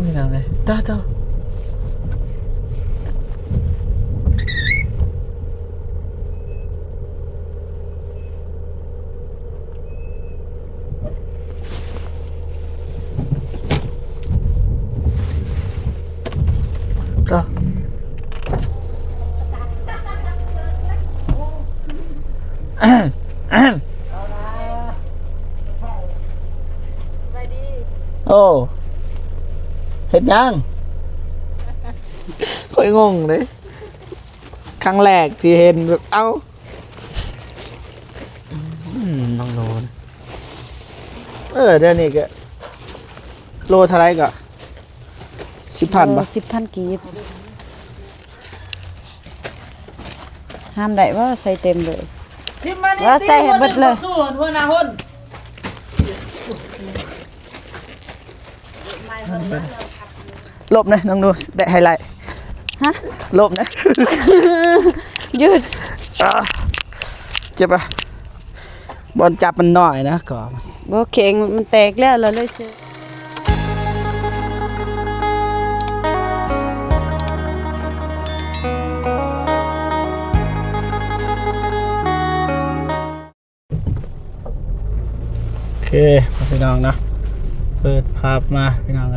พี่น้องเลยต่อโอ้เห็นยังค่อยงงเลยครั้งแรกที่เห็นแบบเอ้าน้องโลนเดี๋ยวนี้ก็โลเท่าไรก็10,000ป่ะ10,000 กีบห้ามได้ว่าใส่เต็มเลยว่าใส่ให้เบิดเลยหัวหน้าหุ่นลบนะน้องดูได้ไฮไลท์ฮะลบนะยืดเจ็บปะบอลจับมันหน่อยนะก่อนบ่เข่งมันแตกแล้วเราเลยซื้อโอเคพี่น้องนะเปิดภาพมาพี่น้อง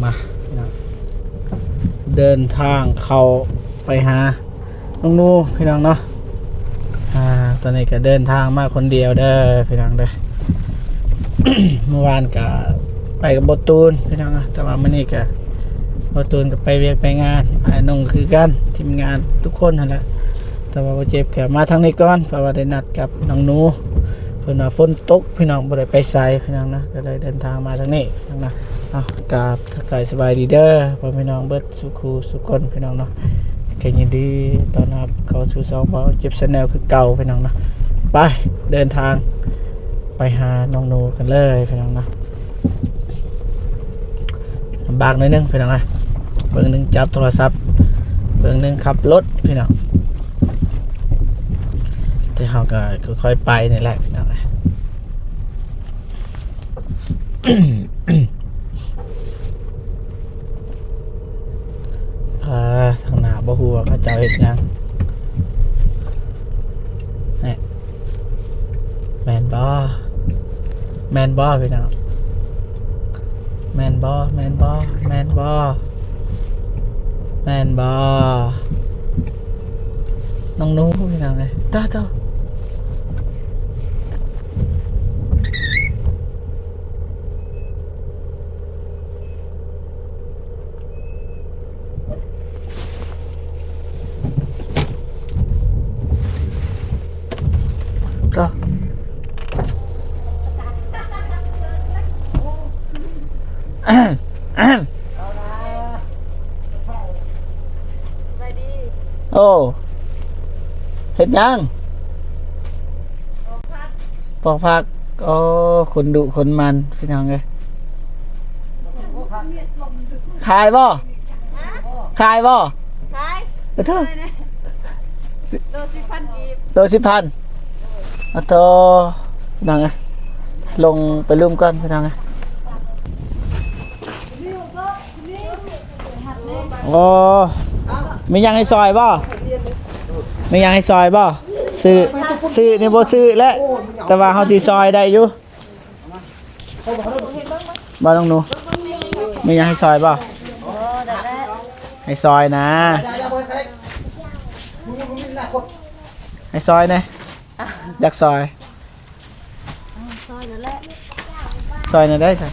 มาพี่น้องเดินทางเข้าไปหาน้องนูพี่น้องเนาะตอนนี้ก็เดินทางมาคนเดียวเด้อพี่น้องเด้อ เมื่อวานก็ไปกับบอตูนพี่น้องนะแต่ว่ามื้อนี้ก็บอตูนก็ไปเวียกไปงานน้องคือกันทีมงานทุกคนนั่นแหละแต่ว่าบ่เจ็บก็มาทางนี้ก่อนเพราะว่าได้นัดกับน้องนูเพิ่นว่าฝนตกพี่น้องบ่ได้ไปไสพี่น้องนะก็เลยเดินทางมาทางนี้พี่น้องนะกราบทักทายสบายดีเด้อพ่อพี่น้องเบิดสุขสุขคนพี่น้องเนาะก็ยินดีต้อนรับเข้าสู่ช่องบ่เจ็บ Channel คือเก่าพี่น้องนะไปเดินทางไปหาน้องนูกันเลยพี่น้องนะลำบากหน่อยนึงพี่น้องนะเบิ่งนึงจับโทรศัพท์เบิ่งนึงขับรถพี่น้องที่เฮาก็ค่อยๆไปนี่แหละพี่น้องนะ ทางหน้าบ่ฮู้ว่าเขาเจ้าเฮ็ดหยังนี่แม่นบ่พี่น้องแม่นบ่น้องนูพี่น้องเอ้ยต่อโอ้เฮ็ดยังปอกผักคนดุคนมันพี่น้องเอ้ยขายบ่ขายโล10,000 กีบโล10,000โตพี่น้องเอ้ยลงไปลืมก่อนพี่น้องเอ้ยโอ้มียังให้ซอยบ่มียังให้ซอยบ่ซื้อนี่บ่ซื้อแล้วแต่ว่าเฮาสิซอยได้อยู่บ่ต้องหนูมียังให้ซอยบ่ให้ซอยนะให้ซอยนะอยากซอยซอยน่ะได้ซะ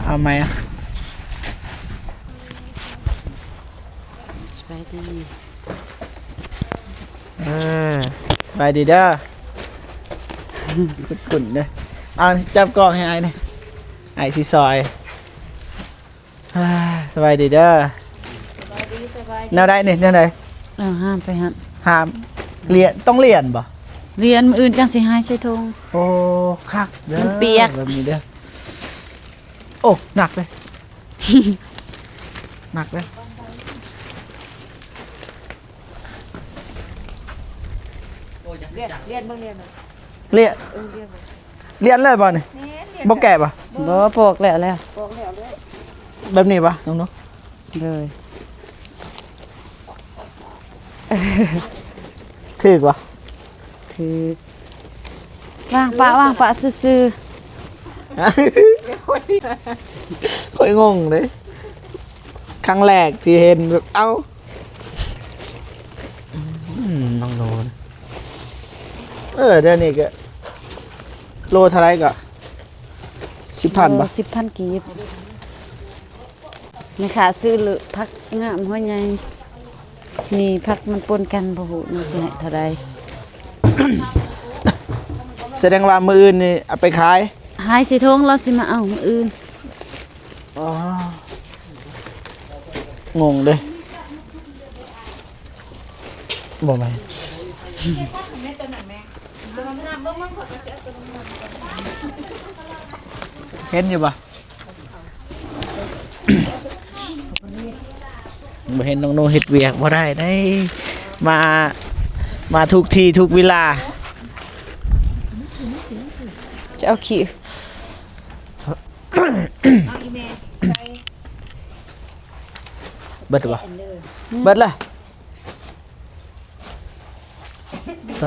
เอาไหมสบายดีสบายดีเด้อขุ่นๆเด้อจับกล้องให้ไอ้นี่ไอ้ที่ซอยสบายดีเด้อแนวใดนี่แนวใดห้ามไปห้ามเรียนต้องเรียนบ่เรียนมื้ออื่นจังสิหายใส่ถุงโอ้คักเด้อมันเปียกแบบนี้เด้อโอ้หนักเลยหนักเลยเรียนเลยบ่นี่ บ่แก่ปะ บ่ปอกแล้ว แบบนี้ปะน้องนุ๊ก เลย ถือกปะ ถือวางปะซื่อ ค่อยงงเลยครั้งแรกที่เห็นแบบเอ้าน้องโนนเดี๋ยวนี้ก็โลเท่าไรก็ ๆ 10,000 ปะ 10,000 กีบแม่ค้าซื้อหรือผักงามหัวใหญ่นี่ผักมันปนกันบ่ฮู้มันสิให้เท่าใด แสดงว่ามืออื่นนี่เอาไปขาย หายสิทงเราสิมาเอามื้ออื่น อ๋อ งงเลยบอกไหมเห็นอยู่ปะ บ่เห็นน้องโนเฮ็ดเวียกบ่ได้มาทุกทีทุกเวลา จะเอาขี้ เบิดบ่เบิดเลยต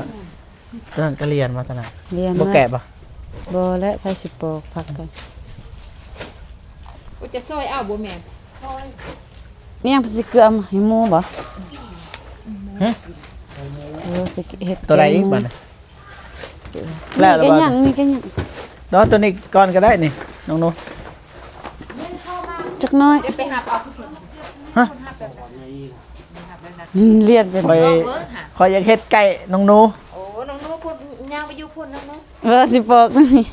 อนนั้นก็เรียนมาตอนนั้น เรียน บ่ มา แกะบ่ บ่และไผสิปอกผักกัน จะซอยเอาบ่แม่ นี่ยังสิเกลือมาให้หมูบ่ ฮะ สิเฮ็ด ตัวใดอีกบัดน่ะ แล้ แล้ว ว บ่ บ่ มีกันยัง เนาะตัวนี้ก่อนก็ได้นี่น้องโน จักหน้อย เดี๋ยวไปหาเอา ฮะ เรียนเป็น คอย เบิ่งหา คอยอยากเฮ็ดไก่น้องโน โอ้น้องนู้พูดย่างไปอยู่พุ่นน้องนู้ สิปอกนี่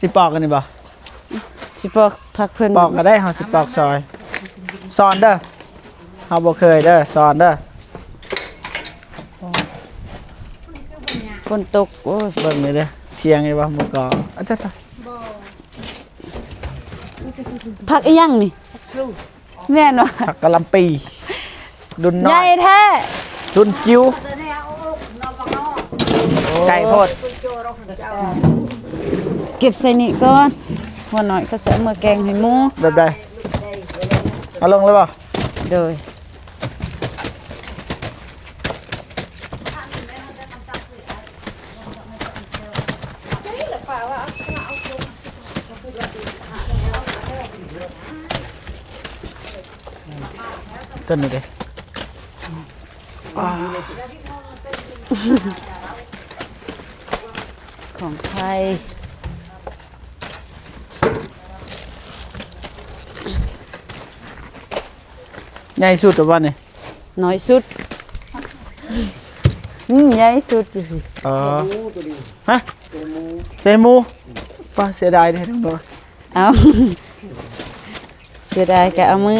สิปอกกันนี่บ่ สิปอกผักเพิ่น ปอกก็ได้เฮาสิปอกซอยสอนเด้อเฮาบ่เคยเด้อสอนเด้อ ฝนตกโอ้ย เบิ่งนี่เด้อเที่ยงนี่บ่มื้อก่ออะตะ ผักอีหยังนี่แม่นบ่ ผักกะหล่ำปีดุนน้ ให อ ญ่ ย แท้ ดุนจิ๋วไก่โพด เก็บใส่นี่ก่อนหัวหน่อยก็สิเอามาแกงให้หมู แบบใดเอาลงเลยบ่ โดย ต้นนี่เด้อ ของไทย ใหญ่สุดตัวบ่นี่ น้อยสุดใหญ่สุดอยู่ อ๋อฮะเซมูป้าเสียดายเด้ทั้งตัว เอาเสียดายก็เอามือ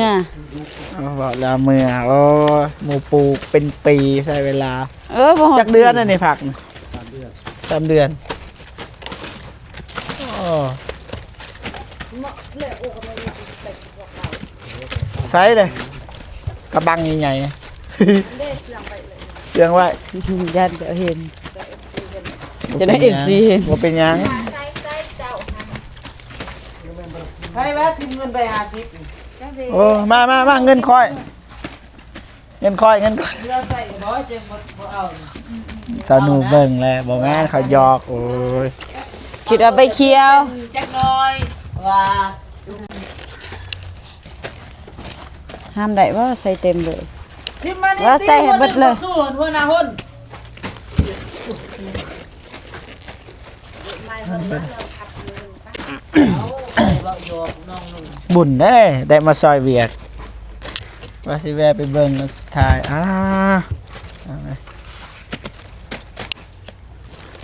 เอาบอกแล้วมือโอ้หมูปูเป็นปีใช้เวลา บ่ฮอ จักเดือนน่ะนี่ผักน่ะ3 เดือนโอ้ใส่เลยกระบังใหญ่ๆเสียงไว้ ญาติก็เห็น จะได้ FC เห็น ว่าเป็นหยัง ใครว่าทิ้งเงินไป50 โอ้มาเงินคอยเงินคอย เรือใส่บ่จะบ่เอา สนุกเบิ่งแหละบอกแม่นเขาหยอกโอ้ย คิดว่าไปเคี้ยว จักหน้อยว่า ห้ามได้ว่าใส่เต็มเลย ทิมมานี่ ว่าใส่ให้เบิดเลย สู้หัวหน้าหุ่น บุญได้มาซอยเวียดว่าสิแวะไปเบิ่งแล้วถ่ายเอาไง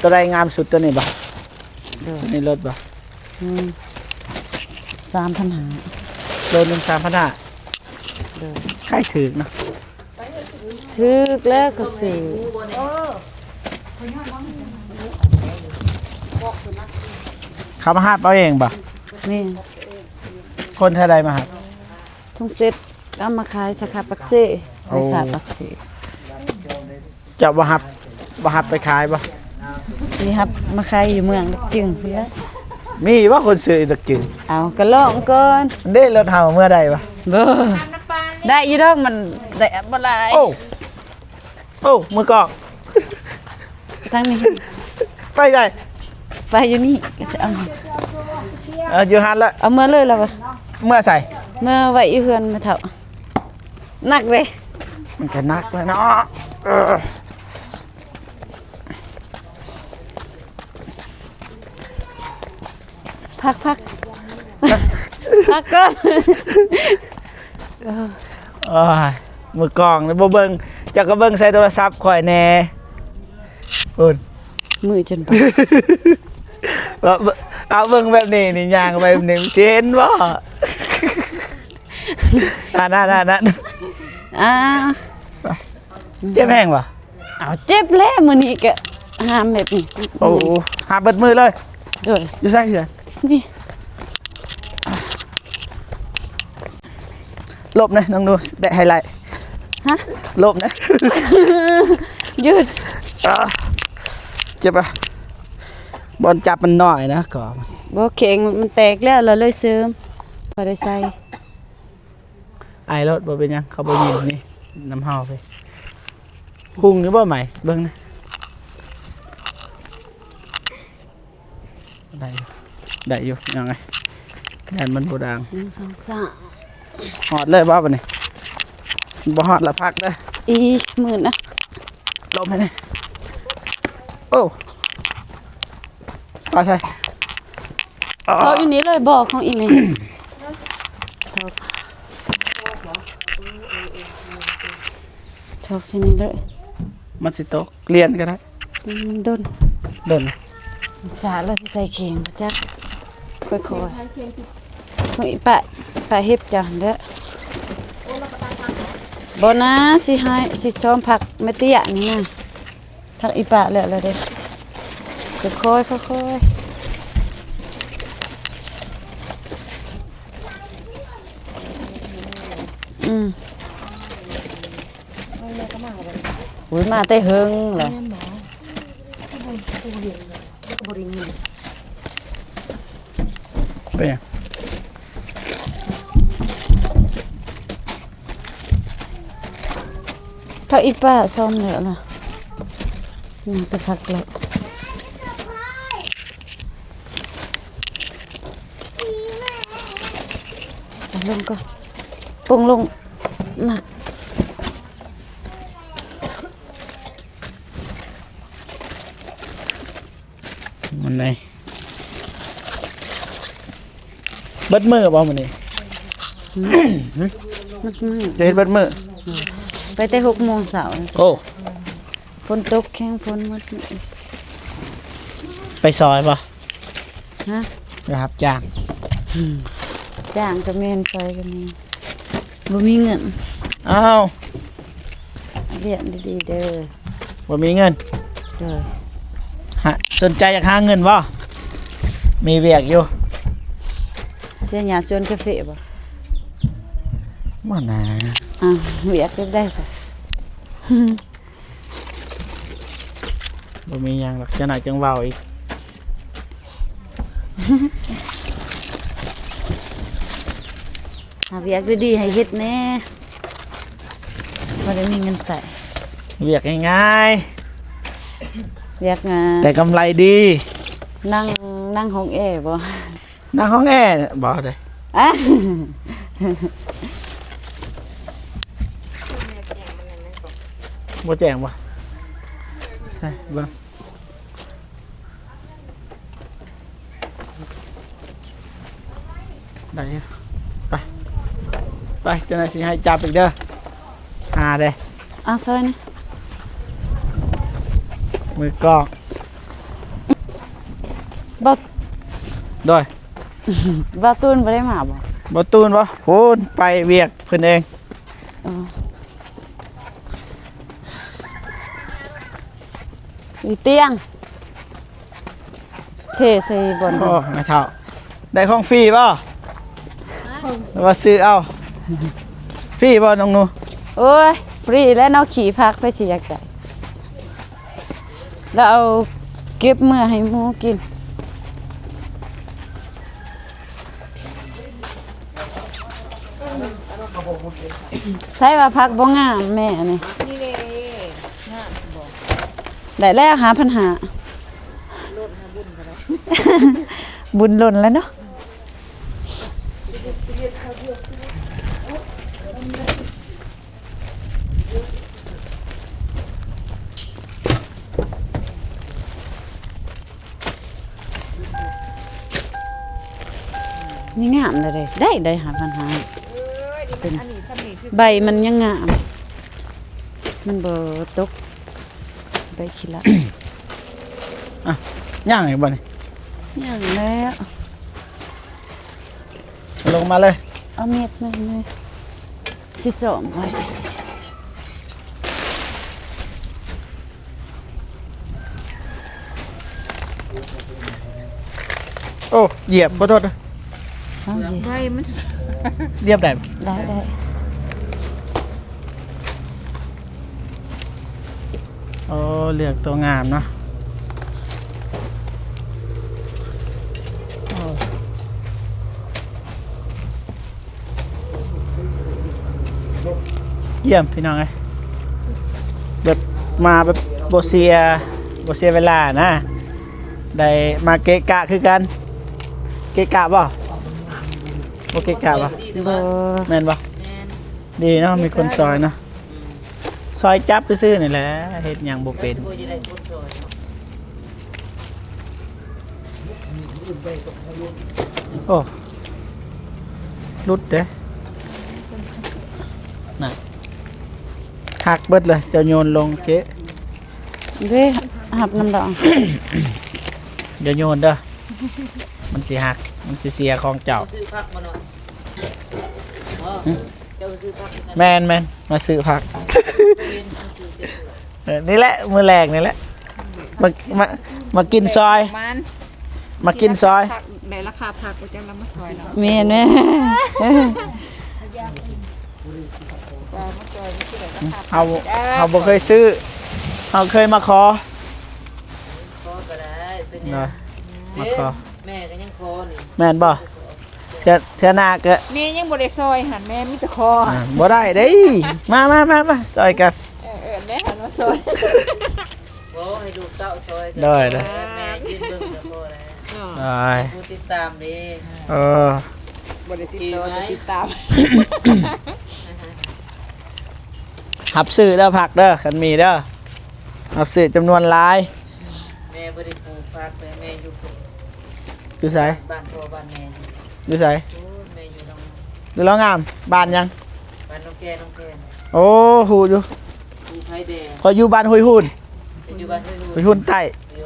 ตัวใดงามสุดตัวนี้บ่ตัวนี้รถบ่ 3,500 โลนึง3,500ใครถือเนาะ ถึกแล้วก็ซื้อ เขามาหาบเอาเองบ่ นี่ คนเท่าใดมาหาบ ทุ่งเซ็ตเอามาขายสาขาปักเซ่ไปขายปักเซ่ จะบ่หับไปขายบ่ สิครับมาขายอยู่เมืองจึงพุ่นละ มีว่าคนซื้อตะกิน เอากระลองก่อน ได้รถเฮาเมื่อใดวะ บ่ได้อยู่ดอกมันได้บ่หลาย โอ้มือกอก ทางนี้ ไปได้ ไปอยู่นี่ก็สิเอา อยู่หันละ เอามาเลยแล้วบ่ เมื่อใส่ เมื่อไว้อยู่เฮือนมาเฒ่าหนักเลย มันจะนักเลยเนาะพักพักก่อน โอ้ยมือกองเลยบ่เบิ่งจะก็เบิ่งใส่โทรศัพท์ข่อยแน่อุ่น มือจนปาก เอาเบิ่งแบบนี้นี่ย่างไปแบบนี้เช่นบ่นั่น อ่า เจ็บแห้งบ่ เอาเจ็บแล้วมื้อนี้ก็ห้ามแบบนี้ โอ้หาเบิดมือเลย โด้วย อยู่ใส่เสือ นี่ ลบนะน้องดูได้ไฮไลท์ ฮะ ลบนะ หยุด เจ็บปะบอลจับมันหน่อยนะก่อน บ่เข่งมันแตกแล้วเราเลยเสริมพอได้ใส่ ไอรถบ่เป็นหยังเขาบ่ยิงนี่น้ำเฮาไปพุ่งหรือบ่ใหม่เบิ่งนะได้อยู่ยังไงแดนมันบ่ดัง 1 2 3 ฮอดเลยบ่บัดนี้บ่ฮอดละพักเด้อ อีหมื่นนะ ลบให้นี่โอ้ไปใส่อ๋อ เขาอยู่นี้เลยบอกของอีเมลทอกสินี่เลย มันสิตกเรียนก็ได้ มันดน เดิน สาแล้วสิใส่เข่งบ่จักค่อยๆของอีปะเฮ็บจ้ะเด้อบ่นะสิให้สิซ้อมผักแม่เตี้ยนี่นะผักอีปะแล้วเด้อค่อยๆอุ้ยมาแต่เฮิงเหรอไปยัง ผักอีป้าซ้อมแล้วล่ะนี่ไปผักแล้วเอาลงก่อนปรุงลงหนัก มันไหนเบิดมือบ่มันนี่ นักมือ จะเฮ็ดเบิดมือ ไปแต่6 โมงเช้า โอ้ ฝนตกแข้งฝนหมดมื้อ ไปซอยบ่ ฮะ นะครับจ้าง จ้างก็แม่นไปก็มีบ่มีเงิน อ้าว เรียนดีๆเด้อ บ่มีเงิน เด้อ ฮะสนใจอยากหาเงินบ่มีเวียกอยู่ เสียหยาชวนกาแฟบ่ บ่นะ เวียกก็ได้ค่ะ บ่มีหยังหรอกจังหน่อยจังเว้าอีก หาเวียกดีๆให้เฮ็ดแหน่บ่ได้มีเงินใส่ เวียกง่าย เวียกงาน ๆแต่กำไรดี นั่งห้องแอร์บ่ นั่งห้องแอร์บ่ได้ อ่ะ บ่แจ้งบ่ใช่เบิ่งได้อยู่ไปจังได๋สิให้จับอีกเด้อหาเด้ ซอยนะ มือกอก บ่ ด้วย บ่ตูนบ่ได้มาบ่ บ่ตูนบ่โหนไปเวียกเพิ่นเอง เอออยู่เตียงเทใส่บน โอ้ไม่เท่าได้ของฟรีบ่หรือว่าซื้อเอาฟรีบ่น้องหนู โอ้ยฟรีแล้วเนาะขี่พักไปสิอยากได้แล้วเอาเก็บเมื่อให้หมูกิน ใช่ว่าพักบ่งามแม่นี่ นี่เลยน่าบอก ได้แล้วหาปัญหา รถมาบุญกันแล้ว บุญหล่นแล้วเนาะนี่งามเลยได้หาปัญหา นี่มันอันนี้สำนีคือ ใบมันยังงาม มันบ่ตกใบขี้ละ ย่างไงบ่นี่ อย่างแล้ว ลงมาเลย เอาเม็ดนั่นเลยสิสอมไว้ โอ้เหยียบขอโทษนะ เอาสิ ใบมัน เหยียบได้ ได้ โอ้เลือกตัวงามเนาะโอ้เยี่ยมพี่น้องไงแบบมาแบบโบเซียเวลานะได้มาเกะกะคือกันเกะกะบ่บ่เกะกะบ่ บ่ แม่นบ่ดีเนาะมีคนซอยเนาะซอยจับซื่อๆนี่แหละเฮ็ดหยังบ่เป็น โอ้รุดเด้น่ะหักเบิดเลยจะโยนลงเก๊ะ เด้หับน้ำดอง เดี๋ยวโยนเด้อมันสิหักมันสิเสียของเจ้า ซื้อผักมาหน่อยเจ้าซื้อผัก แมนมาซื้อผัก นี่แหละมือแรกนี่แหละมามามากินซอย มัน มากินซอย ในราคาผักกูจะรับมาซอยเนาะ แม่นแม่ มาซอยนี่คือแบบราคา เอาบ่เคยซื้อเอาเคยมาขอ คอก็ได้เป็น เนาะมาขอ แม่ก็ยังคอนี่ แม่นบ่เทื่อหน้าก็ แม่ยังบ่ได้ซอยหันแม่มีแต่คอ บ่ได้เด้มาซอยกัน แม่หันมาซอย โอ้ให้ลูกเต้าซอย ได้ แม่ยืนเบิ่งก็พอแล้ว ได้ ผู้ติดตามดี เออ บ่ได้ติดตาม หับซื้อเด้อผักเด้อคันมีเด้อหับซื้อจำนวนหลาย แม่บ่ได้ปลูกผักแต่แม่อยู่ อยู่ไส บ้านพ่อบ้านแม่ อยู่ไส โอ้แม่อยู่ตรง ดูแล้วงามบ้านยัง บ้านน้องแกน้องแก โอ้หูอยู่ ปลูกไผ่แดง ขอยอยู่บ้านหุยหุ่น จะอยู่บ้านห้วย หุยหุ่นใต้ โย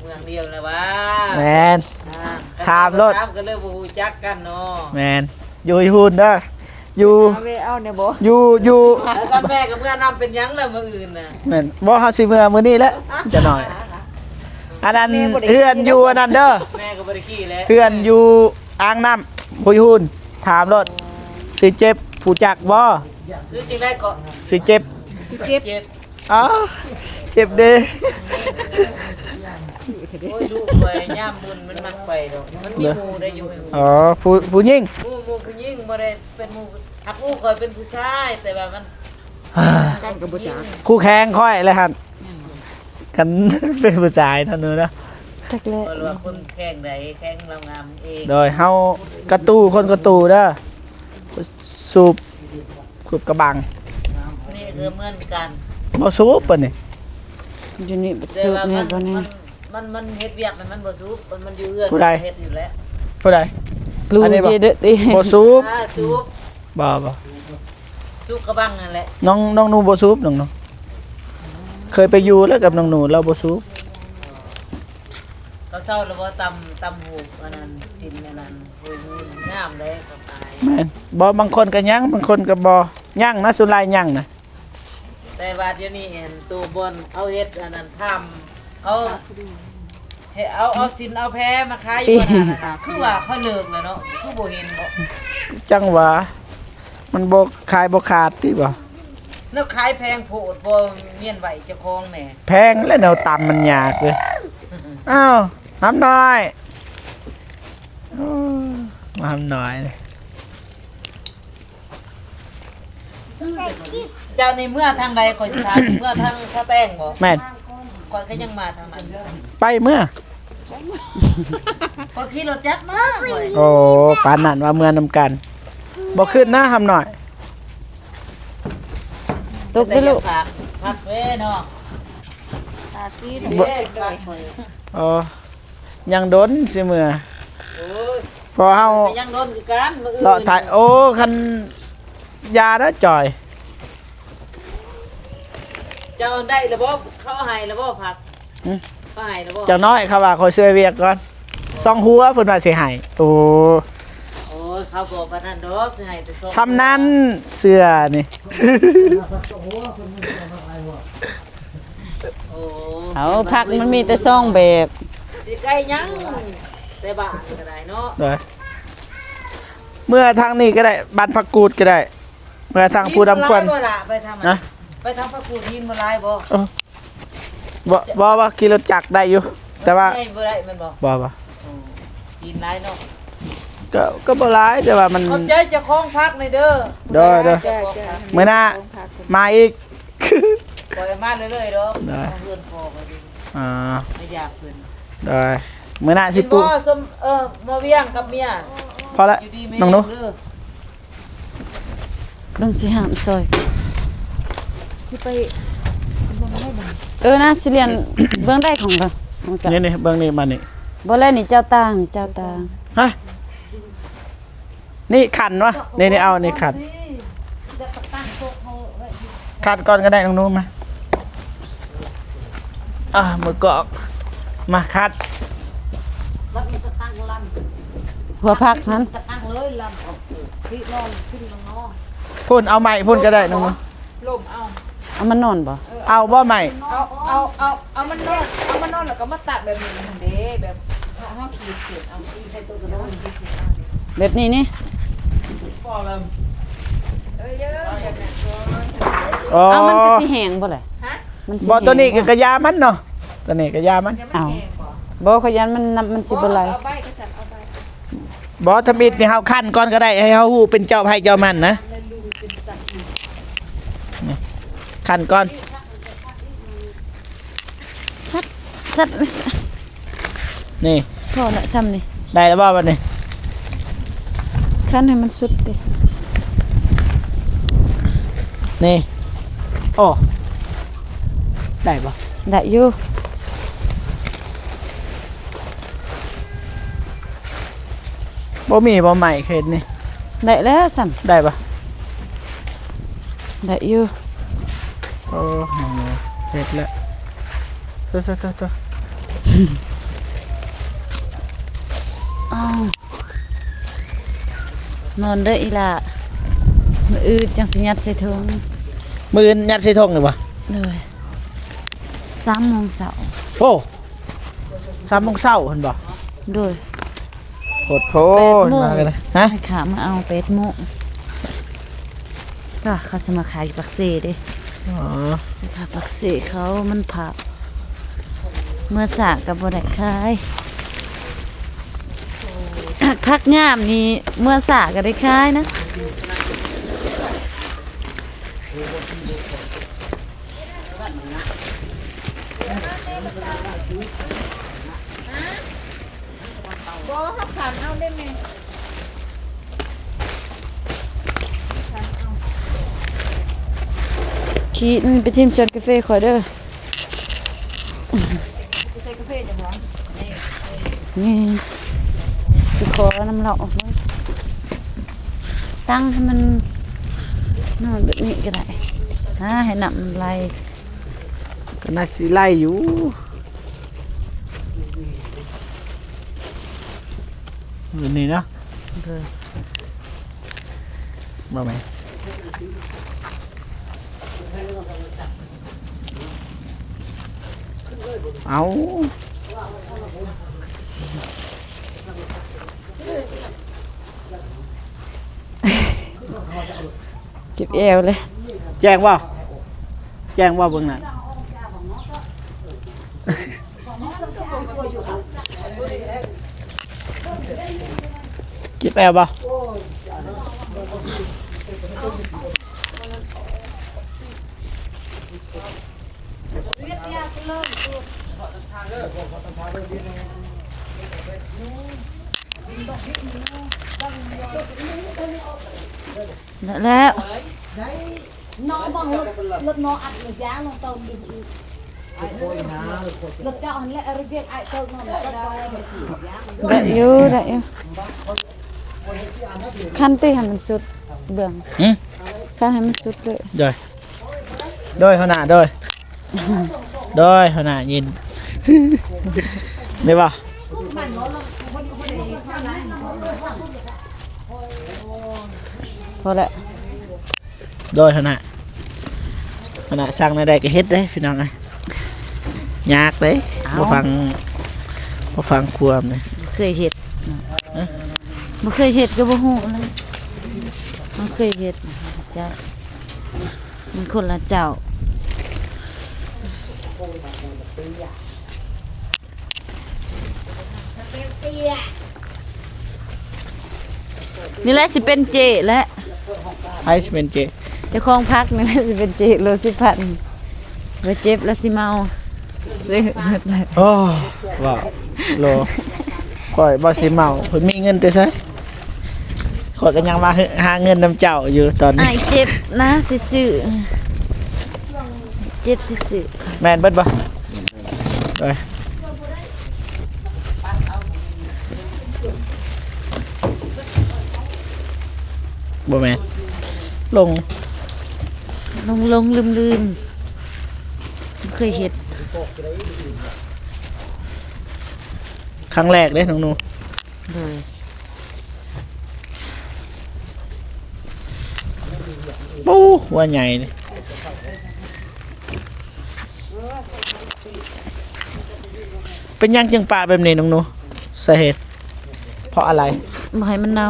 เมืองเดียวเลยวะ แมน ถามรถ ถามก็เลยบ่ฮู้จักกันเนาะ แมนอยู่หุยหุ่นเด้ออยู่ เอาเนี่ยบ่ อยู่ แล้วซันแม่กับเมื่อนำเป็นหยังแล้วมื้ออื่นน่ะ แม่นบ่เฮาสิเมื่อมื้อนี้แหละจะหน่อยอันนั้นเพื่อนอยู่อันนั้นเด้อ แม่ก็บ่ได้ขี้แล้ว เพื่อนอยู่อ่างน้ำหุยหุ่นถามรถสิเจ็บผู้จักบ่ ซื้อจริงได้ก็ สิเจ็บ สิเจ็บ เจ็บ อ๋อเจ็บเด้ โอ้ยลูกไปย่ามบุญมันมักไปดอกมันมีหมู่ได้อยู่ให้หมู่ อ๋อผู้หญิง หมู่ผู้หญิงบ่ได้เป็นหมู่หักลูกคอยเป็นผู้ชายแต่ว่ามัน กันกับบ่จัก คู่แข่งค่อยเลยฮันกัน เป็นผู้ชายเท่านั้นนะ จักแล้ บ่รู้ว่าคนแข่งใดแข่งเรางามเอง โดยเฮากระตูคนกระตูเด้อสูบกระบัง นี่คือเหมือนกัน บ่สูบปะนี่ อยู่นี่บ่ แต่ สุก ว่า แม่บ่แน่ มันเฮ็ดเวียกมันบ่สูบมันอยู่เอื้อนเฮ็ดอยู่แล้ว ผู้ใด ลูก อันนี้บ่ เด้อติ บ่สูบ สูบ บ่ สูบกระบังนั่นแหละ น้องหนูบ่สูบน้องเคยไปอยู่แล้วกับน้องหนูเราบ่สูบ เขาเศร้าแล้วบ่ตำหูอันนั้นสินอันนั้นโอ้ยงามเลยก็ตาย แม่นบ่บางคนก็ยังบางคนก็บ่ยังนะสุรายยังนะ แต่ว่าเดี๋ยวนี้เห็นตัวบนเอาเฮ็ดอันนั้นทำเขาเฮ็ดเอาสินเอาแพ้มาขายอยู่อันนั้นน่ะคือว่าเขาเลิกแล้วเนาะคือบ่เห็นบ่ จังหวะมันบ่ขายบ่ขาดติบ่ แล้วขายแพงโพดบ่เมียนไหวเจ้าของแหน่ แพงและแนวต่ำมันยากเลยอ้าวน้ำน้อยโอ้มาทำน้อยเลย เจ้าในเมื่อทางใดข่อยสิถามเมื่อทางข้าแป้งบ่ แม่น ข่อยก็ยังมาทางนั้น ไปเมื่อ ข่อยขี่รถจักรมาข่อย โอ้ปานนั้นว่าเมื่อนำกันบ่ขึ้นนะทำหน่อย ตกได้ลูก แต่อยาพักเว้เนาะ ตาตีน เว้พักข่อย อ๋อยังโดนสิเมื่อ โอ้ย พอเฮา ก็ยังโดนคือกันมื้ออื่น เลาะถ่ายโอ้คันยาแล้วจ่อย เจ้าได้แล้วบ่เขาให้แล้วบ่พัก หึ เขาให้แล้วบ่ จักน้อยเขาว่าขอช่วยเวียกก่อนซองหัวเพิ่นว่าสิให้โอ้ โอ้ยเขาบอกว่านั่นดอกสิให้แต่ส่ง ซ้ำนั้นเสื้อนี่ โอ้ เอาผักมันมีแต่ซองแบบ สิไกลยังแต่บ้านก็ได้เนาะ เด้อเมื่อทางนี้ก็ได้บ้านพักกูดก็ได้ เมื่อทางผู้ดำควน หิบ่ล่ะไปทำ นะ ไปทำพระกูหินบ่หลายบ่ บ่ว่าขี่รถจักรได้อยู่ แต่ว่า ใหญ่บ่ได้แม่นบ่ บ่ หินหลายเนาะ ก็บ่ร้ายแต่ว่ามัน ขอบใจเจ้าของพักในเด้อ เด้อ จ้า มื้อหน้ามาอีก ปล่อยมาเรื่อยๆเด้อ ได้ เพื่อนพอก็ดี อ่า ไม่อยากเพิ่น ได้มื้อหน้าสิ กิน ปุ บ่สมมาเวียงกับเมีย พอละ อยู่ดีแม่ น้องหนู เด้อ เบิ่งสิหามซอย สิไปบ่ได้บ่ นะสิเรียน เบื้องได้ของเบิ่งของเจ้า นี่เบิ่งนี่มานี่ บ่แลนี่เจ้าตางนี่เจ้าตาง ฮะนี่ขันวะนี่เอานี่ขันขัดก่อนก็ได้น้องหนูมามือกอกมาคัด แล้วมันจะตั้งล หัวผักนั้น ำจะตั้งเลยลำออกพี่นอนขึ้นนอน พ่นเอาใหม่พ่นก็ได้น้องหนู ลมเอา เอามันนอนบ่ เอาบ่ใหม่ เอามันนอนแล้วก็มาตักแบบนี้เด้แบบเฮาขีดเสร็จเอาใส่ตัวกระดองขีดเสร็จ แบบนี้นี่ เยอะแบบนั้น อ๋อ เอามันก็สิแห้งบ่แหละ ฮะ มันสิ บ่ตัวนี้ก็ แห้ง กระยามันเนาะตัวนี้กระยามัน ยังไม่แห้งบ่ บ่ขยันมันสิบ่ไหล เอาใบกระสันเอาใบ บ่ทมิดนี่เฮาคั่นก่อนก็ได้ให้เฮาฮู้เป็นเจ้าไผเจ้ามันนะนี่คั่นก่อน สัด นี่ พอละซ้ำนี่ ได้แล้วบ่บัดนี้ คั้นให้มันสุดดิ นี่โอ้ได้บ่ ได้อยู่ บ่มีบ่ใหม่เฮ็ดนี่ ได้แล้วซ้ำ ได้บ่ ได้อยู่ โอ้น้องหนูเฮ็ดแล้วตัว อ้าวนอนเด้ออีหล่ะมื้ออื่นจังสิยัดใส่ถุง มื้ออื่นยัดใส่ถุงเลยบ่ เลย3 โมงเช้า โอ้3 โมงเช้าเพิ่นบ่ โดย โคตรโพ 8 โมง มากันเลยฮะ ให้ขามาเอา8 โมงก็เขาจะมาขายอยู่ปักเสเด้ อ๋อ สาขาปักเสเขามันผัก เมื่อสากกับบ่ได้ขายพักงามนี่เมื่อสากก็ได้ขายนะ บ่เฮาขันเอาได้ไหม ขี้นี่ไปทิมชวนกาแฟขอยเด้อ ใส่กาแฟจังหวะนี่ นี่สิขอน้ำเหล่าออกมาตั้งให้มันนอนแบบนี้ก็ได้ให้น้ำไหล ก็น่าสิไล่อยู่มื้อนี้เนาะ เลย บ่แม่นเอา จิบเอวเลย แจ้งว่าเบิ่งน่ะจิบแอลบ่ แล้ว nó bằng lực nó ăn được giá nó tôm đi lực cho hắn lại riêng ai tôm nó rất coi em xỉ giá ได้อยู่คันตีให้มันสุดเบื้อง หืม คันให้มันสุดเลย โดยหัวหน้าโดยหัวหน้ายินได้ป่ะ พอแล้ว โดยหัวหน้าสั่งในใดก็เฮ็ดได้พี่น้องไงยากเลยบ่ฟังความเลย บ่เคยเฮ็ดบ่เคยเฮ็ดก็บ่ฮู้เลยมันเคยเฮ็ดเจ้ามันคนละเจ้านี่แหละสิเป็นเจและ ให้เป็นเจ เจ้าของพักนี่แหละสิเป็นเจโลสิพันบ่เจ็บแล้วสิเมาซื้อหมดเลย โอ้ว้าวโลข่อยบ่สิเมาเพิ่นมีเงินแต่ไสข่อยก็ยังมาหาเงินนำเจ้าอยู่ตอนนี้ อ้ายเจ็บนะซื่อๆเจ็บซื่อ แม่นเบิดบ่โดยบ่แม่นลง ๆลงลืมบ่เคยเฮ็ด ครั้งแรกเด้น้องหนู เลย โอ้หัวใหญ่นี่เป็นหยังจึงปลาแบบนี้น้องหนูสาเหตุเพราะอะไร บ่ให้มันเน่า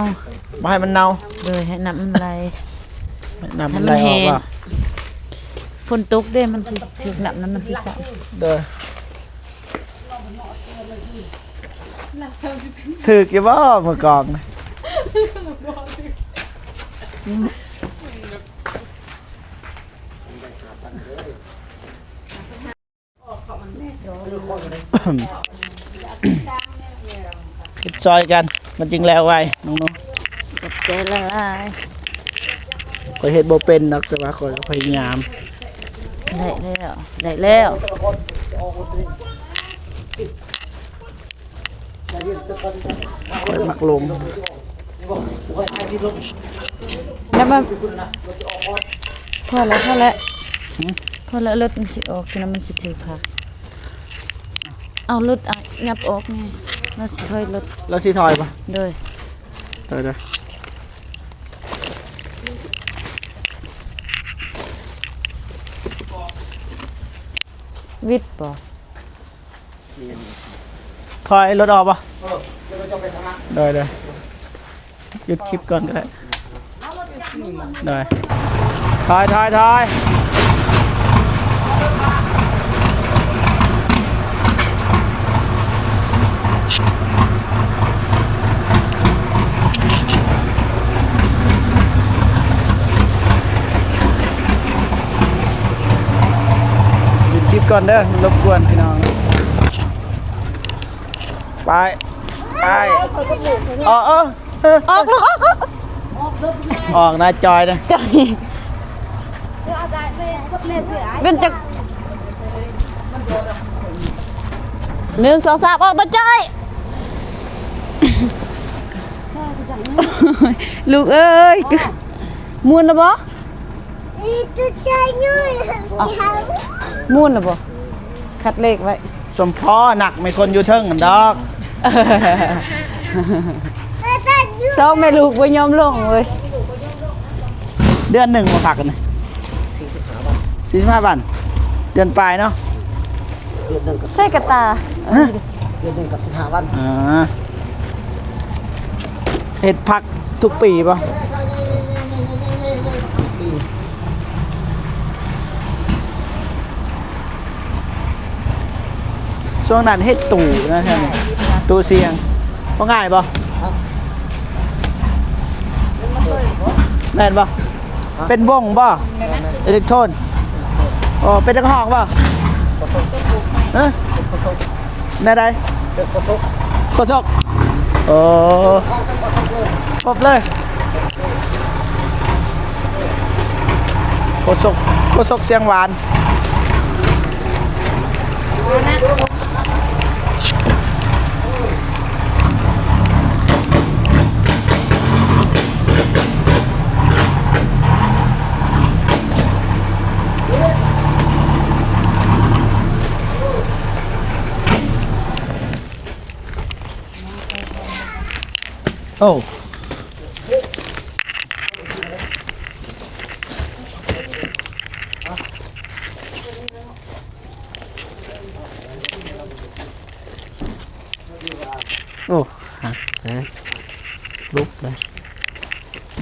บ่ให้มันเน่า เลยให้น้ำมันไหล น้ำมันไหลออกว่า ฝนตกเด้มันสิถึกน้ำนั้นมันสิสะ เด้อถึกอยู่บ่มือกองนะคิดซอยกันมันจึงแล้วไวน้อง ตกใจละลาย ๆข้อยเฮ็ดบ่เป็นดอกแต่ว่าข้อยก็พยายาม ได้แล้ว ข้อยมักลง แล้วมันพอแล้วพอแล้วรถมันสิออกคือมันสิถือผักเอารถยับออกนี่แล้วสิถอยรถ แล้วสิถอยปะ โดย เด้อวิทย์บ่ ถอยรถออกปะเด้อหยุดคลิปก่อนก็ได้เด้อถอยหยุดคลิปก่อนเด้อรบกวนพี่น้องไปออกออกลูกออกนะจอยนะ ใจเป็นจัก1 2 3ออกมาใจลูกเอ้ยม่วนแล้วบ่ม่วนแล้วบ่คัดเลขไว้ สมพ่อหนักไม่คนอยู่เทิงกันดอก สองแม่ลูกบ่ยอมลงเว้ย เดือนหนึ่งมาพักกันนะ45 บาทเดือนปลายเนาะ ใส่กระตา เดือนหนึ่งกับ15 วัน เห็ดพักทุกปีป่ะช่วงนั้นเฮ็ดตู่นะท่านตู่เสียงว่าง่ายป่ะแม่นป่ะเป็นวงป่ะอิเล็กโทรนอ๋อเป็นนักห้องป่ะ ฮะ โคศก แน่ใด เด็กโคศก โคศกโอ้ ห้องเป็นโคศกเลย ครบเลยโคศกเสียงหวานโอ้โอ้หักเลยลุกเลย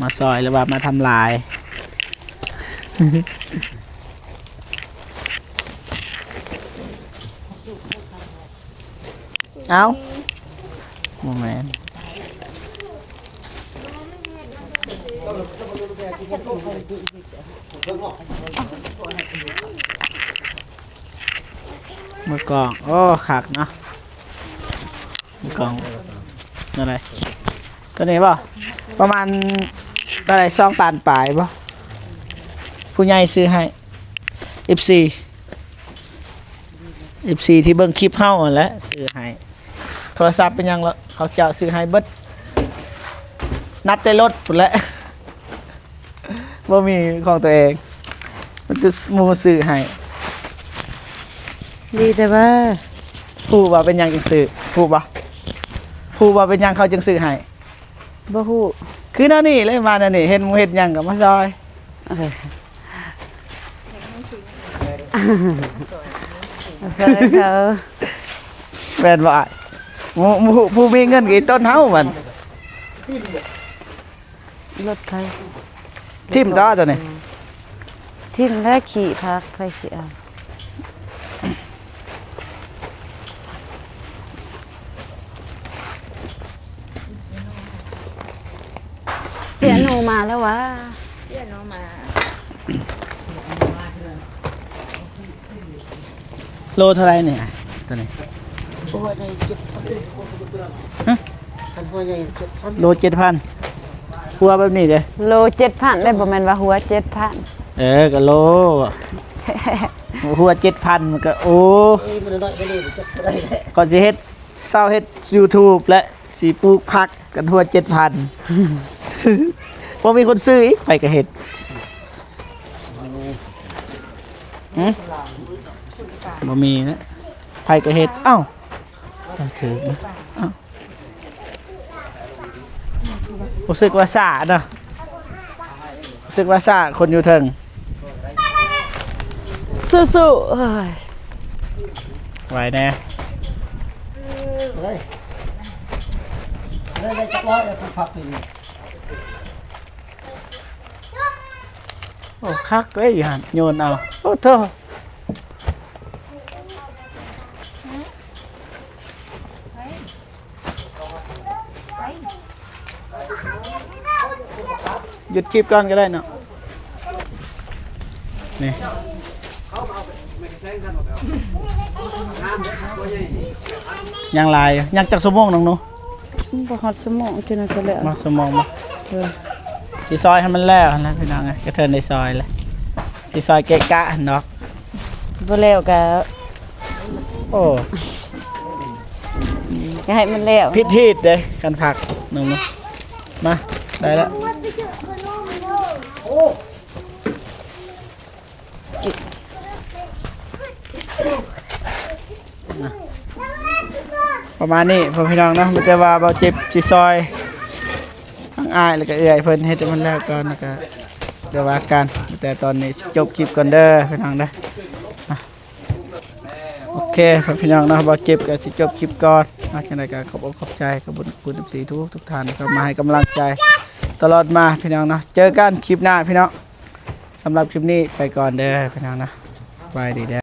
มาซอยหรือว่ามาทำลาย เอาโมเมนต์มือกลองโอ้ขักเนาะมือกลองนั่นไรตัวนี้ป่ะประมาณอะไรซ่องปานปลายป่ะผู้ใหญ่ซื้อให้ FC ที่เบิ่งคลิปเฮาหั่นแหละซื้อให้โทรศัพท์เป็นยังละเขาเจาะซื้อให้เบิดนับแต่รถพุ่นแหละ บ่มีของตัวเองมันจะหมูซื้อให้ ดีแต่ว่า ผู้ว่าเป็นหยังจึงซื้อผู้ว่าเป็นหยังเขาจึงซื้อให้ บ่ฮู้ คือนั่นนี่เลยมานั่นนี่เห็นหมูเห็ดหยังกับมาซอย เออใช่เขา แม่นบ่หมูผู้มีเงินกี่ต้นเฮามัน รถไฟ ทิ่มต่อตัวนี้ ทิ้งแล้วขี่พักไปสิเอาเสียหนูมาแล้ววะ โลเท่าไหรเนี่ยตัวนี้ หัวใหญ่7,000 ฮะ คันหัวใหญ่7,000 โล7,000หัวแบบนี้เด้ โล7,000ได้บ่แม่นว่าหัว7,000 ก็โลหัว7,000มันก็โอ้ เอ้ยมันน้อยไปเลยจะได้แหละ ก่อนสิเฮ็ดเศร้าเฮ็ด YouTube และสิปลูกผักกันหัว7,000 บ่มีคนซื้ออีกไปก็เฮ็ดบ่มีนะไปก็เฮ็ดเอ้าต้องถือนะเอ้ารู้สึกว่าสะเนาะรู้สึกว่าสะคนอยู่เทิง สู้ๆเอ้ย ไหวแน่ เลยเลยจักร้อยแล้วพักไปนี่ โอ้คักเลยอยู่หั่นโยนเอาโอ้เธอหยุดคลิปก่อนก็ได้เนาะนี่ยังลายอยู่ยังจักสมองน้องหนู บ่ฮอดสมองจนนั้นก็แล้ว มาสมองมาสีซอยให้มันแล้วนะพี่น้องไงกระเทินในซอยเลยสีซอยเกะกะเนาะ บ่แล้วก็ โอ้ ให้มันแล้ว พิษฮีดเลยกันผักน้องหนูมาได้แล้ว โอ้ ประมาณนี้พ่อพี่น้องเนาะมันจะว่าเบาเจ็บสีซอยทั้งอายแล้วก็เอื่อยเพิ่นให้แต่มันแล้วก่อนแล้วก็เดี๋ยวว่ากันแต่ตอนนี้จบคลิปก่อนเด้อพี่น้องเด้ออ่ะโอเคพ่อพี่น้องเนาะเบาเจ็บก็สิจบคลิปก่อนมาจังได๋ก็ขอบอกขอบใจขอบคุณFCทุกท่านที่มาให้กำลังใจตลอดมาพี่น้องเนาะเจอกันคลิปหน้าพี่น้องสำหรับคลิปนี้ไปก่อนเด้อพี่น้องนะบายดีเด้อ